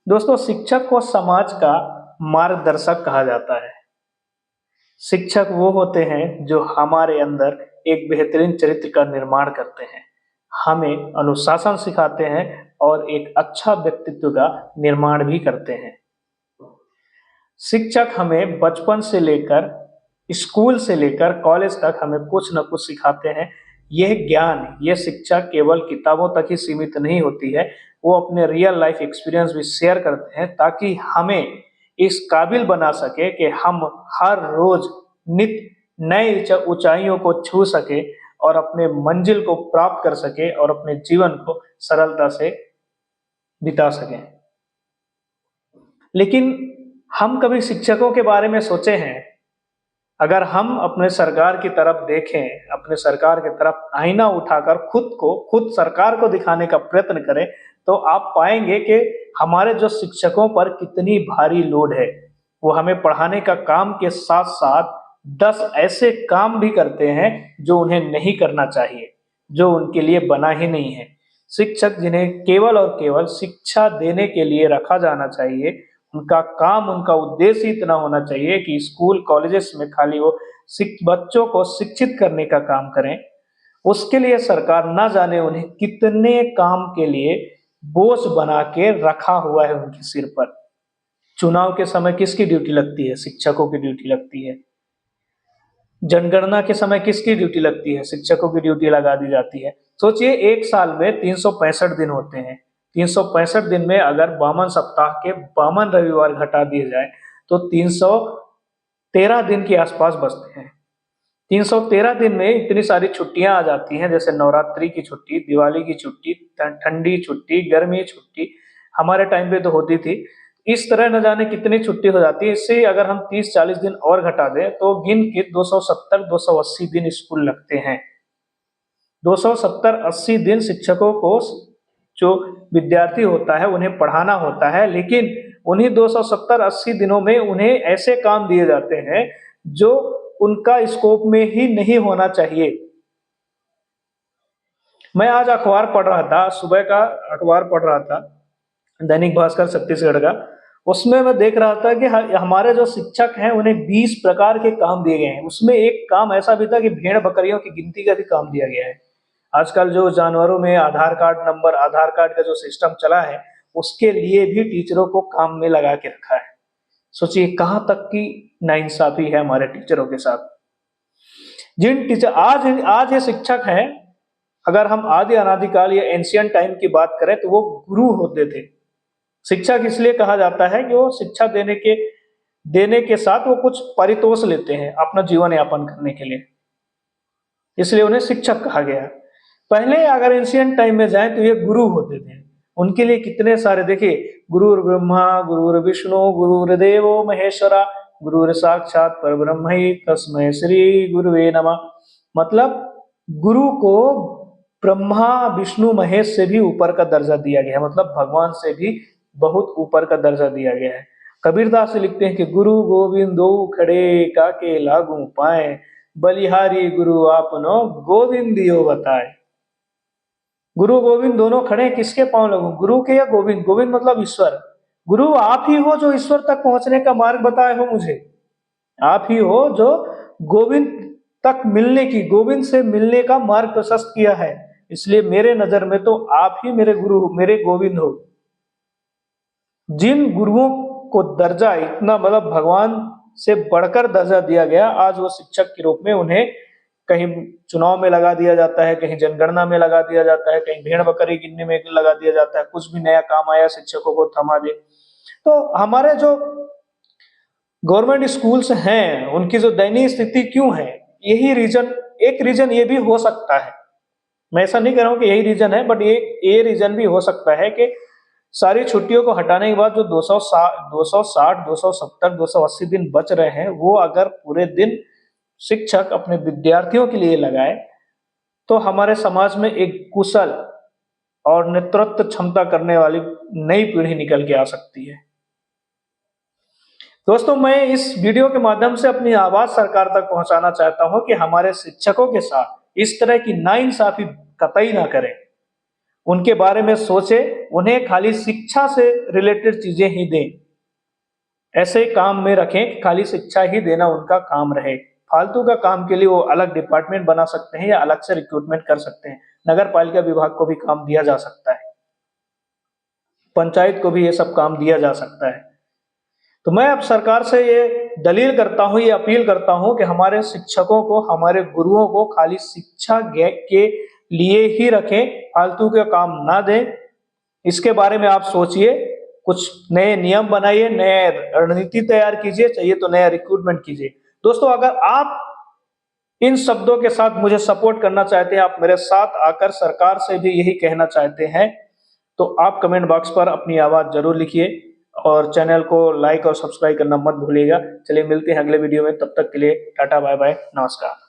दोस्तों, शिक्षक को समाज का मार्गदर्शक कहा जाता है। शिक्षक वो होते हैं जो हमारे अंदर एक बेहतरीन चरित्र का निर्माण करते हैं, हमें अनुशासन सिखाते हैं और एक अच्छा व्यक्तित्व का निर्माण भी करते हैं। शिक्षक हमें बचपन से लेकर स्कूल से लेकर कॉलेज तक हमें कुछ न कुछ सिखाते हैं। यह ज्ञान, यह शिक्षा केवल किताबों तक ही सीमित नहीं होती है, वो अपने रियल लाइफ एक्सपीरियंस भी शेयर करते हैं ताकि हमें इस काबिल बना सके कि हम हर रोज नित नई ऊंचाइयों को छू सके और अपने मंजिल को प्राप्त कर सके और अपने जीवन को सरलता से बिता सकें। लेकिन हम कभी शिक्षकों के बारे में सोचे हैं? अगर हम अपने सरकार की तरफ देखें, अपने सरकार की तरफ आईना उठाकर खुद सरकार को दिखाने का प्रयत्न करें, तो आप पाएंगे कि हमारे जो शिक्षकों पर कितनी भारी लोड है। वो हमें पढ़ाने का काम के साथ-साथ 10 ऐसे काम भी करते हैं जो उन्हें नहीं करना चाहिए, जो उनके लिए बना ही नहीं है। शिक्षक जिन्हें केवल और केवल शिक्षा देने के लिए रखा जाना चाहिए, उनका काम, उनका उद्देश्य ही इतना होना चाहिए कि स्कूल कॉलेजेस में खाली वो बच्चों को शिक्षित करने का काम करें। उसके लिए सरकार ना जाने उन्हें कितने काम के लिए बोझ बना के रखा हुआ है उनके सिर पर। चुनाव के समय किसकी ड्यूटी लगती है? शिक्षकों की ड्यूटी लगती है। जनगणना के समय किसकी ड्यूटी लगती है? शिक्षकों की ड्यूटी लगा दी जाती है। सोचिए, एक साल में 365 दिन होते हैं। 365 दिन में अगर 52 सप्ताह के 52 रविवार घटा दिए जाए तो 313 दिन के आसपास बचते हैं। 313 दिन में इतनी सारी छुट्टियां आ जाती हैं, जैसे नवरात्रि की छुट्टी, दिवाली की छुट्टी, ठंडी छुट्टी, गर्मी छुट्टी, हमारे टाइम पे तो होती थी। इस तरह न जाने कितनी छुट्टी हो जाती है। इससे अगर हम 30-40 दिन और घटा दें तो गिन के 270-280 दिन स्कूल लगते हैं। 270-80 दिन शिक्षकों को, जो विद्यार्थी होता है, उन्हें पढ़ाना होता है, लेकिन उन्हीं 270-80 दिनों में उन्हें ऐसे काम दिए जाते हैं जो उनका स्कोप में ही नहीं होना चाहिए। मैं आज अखबार पढ़ रहा था, सुबह का अखबार पढ़ रहा था, दैनिक भास्कर छत्तीसगढ़ का। उसमें मैं देख रहा था कि हमारे जो शिक्षक हैं उन्हें 20 प्रकार के काम दिए गए हैं। उसमें एक काम ऐसा भी था कि भेड़ बकरियों की गिनती का भी काम दिया गया है। आजकल जो जानवरों में आधार कार्ड नंबर, आधार कार्ड का जो सिस्टम चला है, उसके लिए भी टीचरों को काम में लगा के रखा है। सोचिए कहां तक की नाइंसाफी है हमारे टीचरों के साथ। जिन टीचर आज ये शिक्षक हैं, अगर हम आदि अनादिकाल या एंशियंट टाइम की बात करें तो वो गुरु होते थे। शिक्षक इसलिए कहा जाता है कि वो शिक्षा देने के साथ वो कुछ परितोष लेते हैं अपना जीवन यापन करने के लिए, इसलिए उन्हें शिक्षक कहा गया। पहले अगर एंशियंट टाइम में जाएं तो ये गुरु होते थे। उनके लिए कितने सारे, देखिए, गुरुर् ब्रह्मा गुरुर्विष्णु गुरुर्देवो महेश्वरा गुरुर साक्षात परब्रह्म तस्मै श्री गुरुवे नमः। मतलब गुरु को ब्रह्मा विष्णु महेश से भी ऊपर का दर्जा दिया गया है, मतलब भगवान से भी बहुत ऊपर का दर्जा दिया गया है। कबीरदास लिखते हैं कि गुरु गोविंद दो खड़े काके लागू पाए, बलिहारी गुरु आपनो गोविंदियो बताए। गुरु गोविंद दोनों खड़े, किसके पांव लगूं? गुरु के या गोविंद? गोविंद मतलब ईश्वर। गुरु आप ही हो जो ईश्वर तक पहुंचने का मार्ग बताए हो मुझे। आप ही हो जो गोविंद तक मिलने की, गोविंद से मिलने का मार्ग प्रशस्त किया है। इसलिए मेरे नजर में तो आप ही मेरे गुरु, मेरे गोविंद हो। जिन गुरुओं को दर्जा इतना, मतलब भगवान से बढ़कर दर्जा दिया गया, आज वो शिक्षक के रूप में उन्हें कहीं चुनाव में लगा दिया जाता है, कहीं जनगणना में लगा दिया जाता है, कहीं भेड़ बकरी गिनने में लगा दिया जाता है। कुछ भी नया काम आया शिक्षकों को थमा दे। तो हमारे जो गवर्नमेंट स्कूल्स हैं उनकी जो दयनीय स्थिति क्यों है, यही रीजन, एक रीजन ये भी हो सकता है। मैं ऐसा नहीं कह रहा हूं कि यही रीजन है, बट ये रीजन भी हो सकता है कि सारी छुट्टियों को हटाने के बाद जो 260, 270, 280 दिन बच रहे हैं, वो अगर पूरे दिन शिक्षक अपने विद्यार्थियों के लिए लगाए तो हमारे समाज में एक कुशल और नेतृत्व क्षमता करने वाली नई पीढ़ी निकल के आ सकती है। दोस्तों, मैं इस वीडियो के माध्यम से अपनी आवाज सरकार तक पहुंचाना चाहता हूं कि हमारे शिक्षकों के साथ इस तरह की नाइंसाफी कतई ना करें। उनके बारे में सोचे, उन्हें खाली शिक्षा से रिलेटेड चीजें ही दें। ऐसे काम में रखें कि खाली शिक्षा ही देना उनका काम रहे। फालतू का काम के लिए वो अलग डिपार्टमेंट बना सकते हैं या अलग से रिक्रूटमेंट कर सकते हैं। नगर पालिका विभाग को भी काम दिया जा सकता है, पंचायत को भी ये सब काम दिया जा सकता है। तो मैं अब सरकार से ये दलील करता हूँ, ये अपील करता हूँ कि हमारे शिक्षकों को, हमारे गुरुओं को खाली शिक्षा के लिए ही रखें, फालतू के काम ना दें। इसके बारे में आप सोचिए, कुछ नए नियम बनाइए, नए रणनीति तैयार कीजिए, चाहिए तो नया रिक्रूटमेंट कीजिए। दोस्तों, अगर आप इन शब्दों के साथ मुझे सपोर्ट करना चाहते हैं, आप मेरे साथ आकर सरकार से भी यही कहना चाहते हैं, तो आप कमेंट बॉक्स पर अपनी आवाज जरूर लिखिए और चैनल को लाइक और सब्सक्राइब करना मत भूलिएगा। चलिए मिलते हैं अगले वीडियो में, तब तक के लिए टाटा बाय बाय, नमस्कार।